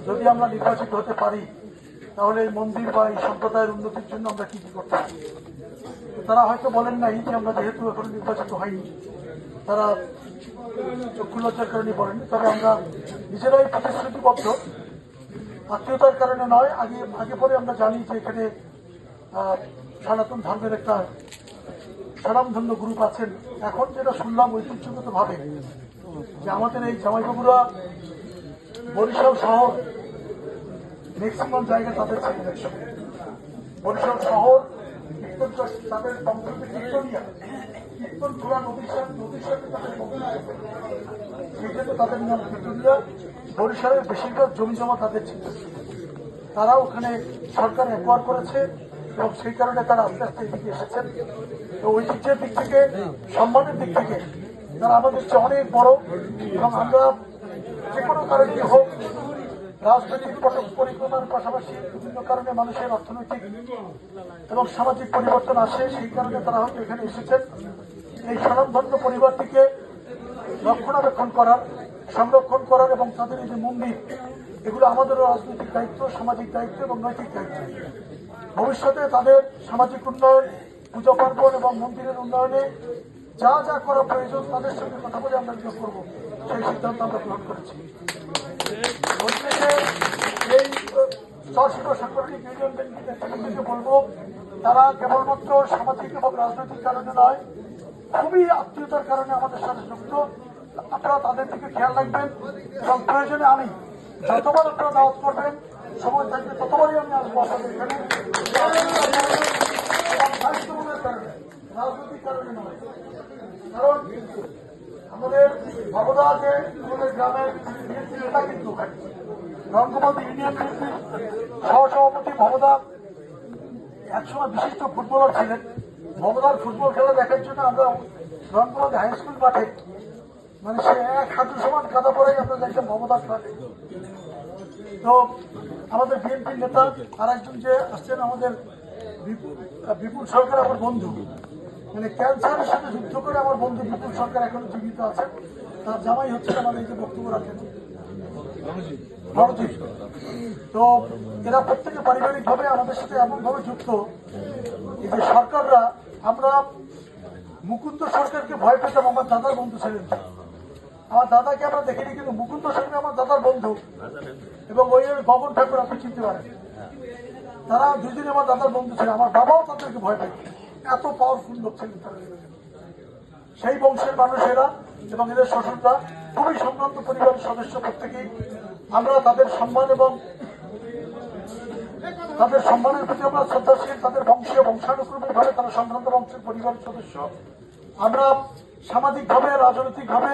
যদি আমরা নির্বাচিত হতে পারি তাহলে এই মন্দির বা এই সম্প্রদায়ের উন্নতির জন্য আমরা কি কি করতে পারি। তারা হয়তো বলেন নাই যে আমরা যেহেতু এখন নির্বাচিত হয়নি, তারা চক্ষু লজ্জার কারণে বলেন, তবে আমরা নিজেরাই প্রতিশ্রুতিবদ্ধ, আত্মীয়তার কারণে নয়, আগে পরে আমরা জানি যে এখানে সনাতন ধর্মের একটা স্বনামধন্য গ্রুপ আছেন। এখন যেটা শুনলাম ঐতিহ্যগত ভাবে যে আমাদের এই জামাইবাবুরা বরিশাল শহর ম্যাক্সিমাম জায়গা তাদের ছিল, বরিশাল শহর তাদের বংশকে কীর্তনপুরা নদীর সাথে তাদের সেই জন্য তাদের নাম কীর্তনিয়া। বরিশালের বেশিরভাগ জমি জমা তাদের ছিল, তারা ওখানে সরকার অ্যাকোয়ার করেছে এবং সেই কারণে তারা আস্তে আস্তে এদিকে এসেছেন। তো ঐতিহ্যের দিক থেকে, সম্মানের দিক থেকে তারা আমাদের চেয়ে অনেক বড়, এবং আমরা যে কোনো কারণে হোক, রাজনৈতিক পরিক্রমার পাশাপাশি বিভিন্ন কারণে মানুষের অর্থনৈতিক এবং সামাজিক পরিবর্তন আসে, সেই কারণে তারা হয়তো এখানে এসেছেন। এই স্বনামধন্য পরিবারটিকে রক্ষণাবেক্ষণ করার, সংরক্ষণ করার এবং তাদের এই যে মন্দির, এগুলো আমাদেরও রাজনৈতিক দায়িত্ব, সামাজিক দায়িত্ব এবং নৈতিক দায়িত্ব। ভবিষ্যতে তাদের সামাজিক উন্নয়ন, পূজা পার্বণ এবং মন্দিরের উন্নয়নে যা যা করা প্রয়োজন তাদের সঙ্গে কথা বলে আমরা নিয়োগ করবো, সেই সিদ্ধান্ত আমরা গ্রহণ করেছি। এই চরশিবা সাংগঠনিক ইউনিয়ন ব্যক্তিকে বলবো, তারা কেবলমাত্র সামাজিক এবং রাজনৈতিক কারণে নয়, খুবই আত্মীয়তার কারণে আমাদের সাথে যুক্ত। আপনারা তাদের দিকে খেয়াল রাখবেন এবং প্রয়োজনে আমি যতবার আপনারা দাওয়াত করবেন, সময় থাকবে ততবারই আমি আসবো আপনাদের এখানে, দায়িত্ববোধের কারণে, রাজনৈতিক কারণে নয়। কারণ আমাদের ভবদা যে আমাদের গ্রামের নেতা কিন্তু রঙ্গবতী ইউনিয়ন বিএনপির সহসভাপতি ভবদা একসময় বিশিষ্ট ফুটবলার ছিলেন। ভবদার ফুটবল খেলা দেখার জন্য আমরা রঙ্গবতী হাই স্কুল মাঠে, মানে সে এক হাঁটু সমান কাদা পড়াই আমরা দেখলাম ভবদার মাঠে। তো আমাদের বিএনপির নেতা আর একজন যে আসছেন আমাদের বিপুল সরকার, আমার বন্ধু, মানে ক্যান্সারের সাথে যুদ্ধ করে আমার বন্ধু বিপুল সরকার এখনো জীবিত আছেন। তার জামাই হচ্ছে আমাদের এই যে বক্তব্য রাখেন রণজিৎ। তো এরা প্রত্যেকে পারিবারিকভাবে আমাদের সাথে এমনভাবে যুক্ত, এই যে সরকাররা, আমরা মুকুন্দ সরকারকে ভয় পেতাম, আমার দাদার বন্ধু ছিলেন। আমার দাদাকে আমরা দেখিনি, কিন্তু মুকুন্দ সরকার আমার দাদার বন্ধু, এবং ওই গগন ঠাকুর আপনি চিনতে পারেন, তারা দুজনে আমার দাদার বন্ধু ছিলেন। আমার বাবাও তাদেরকে ভয় পেত, এত পাওয়ারফুল লোক ছিলেন তারা। সেই বংশের মানুষেরা এবং এদের শ্বশুররা খুবই সম্ভ্রান্ত পরিবারের সদস্য প্রত্যেকেই। আমরা তাদের সম্মান এবং তাদের সম্মানের প্রতি আমরা শ্রদ্ধাশীল। তাদের বংশানুক্রমিক ভাবে তারা সম্ভ্রান্ত বংশের পরিবারের সদস্য। আমরা সামাজিকভাবে, রাজনৈতিকভাবে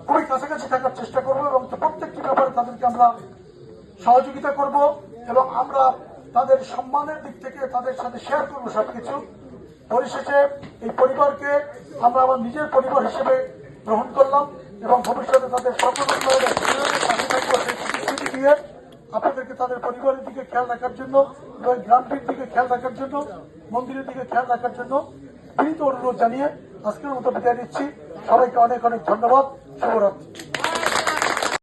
খুবই কাছাকাছি থাকার চেষ্টা করবো এবং প্রত্যেকটি ব্যাপারে তাদেরকে আমরা সহযোগিতা করব এবং আমরা তাদের সম্মানের দিক থেকে তাদের সাথে শেয়ার করবো সবকিছু। পরিশেষে এই পরিবারকে আমরা আমার নিজের পরিবার হিসেবে গ্রহণ করলাম এবং ভবিষ্যতে তাদের সকল প্রতিশ্রুতি দিয়ে আপনাদেরকে তাদের পরিবারের দিকে খেয়াল রাখার জন্য এবং গ্রামটির দিকে খেয়াল রাখার জন্য, মন্দিরের দিকে খেয়াল রাখার জন্য বিনীত অনুরোধ জানিয়ে আজকের মতো বিদায় নিচ্ছি। সবাইকে অনেক অনেক ধন্যবাদ। শুভরাত্রি।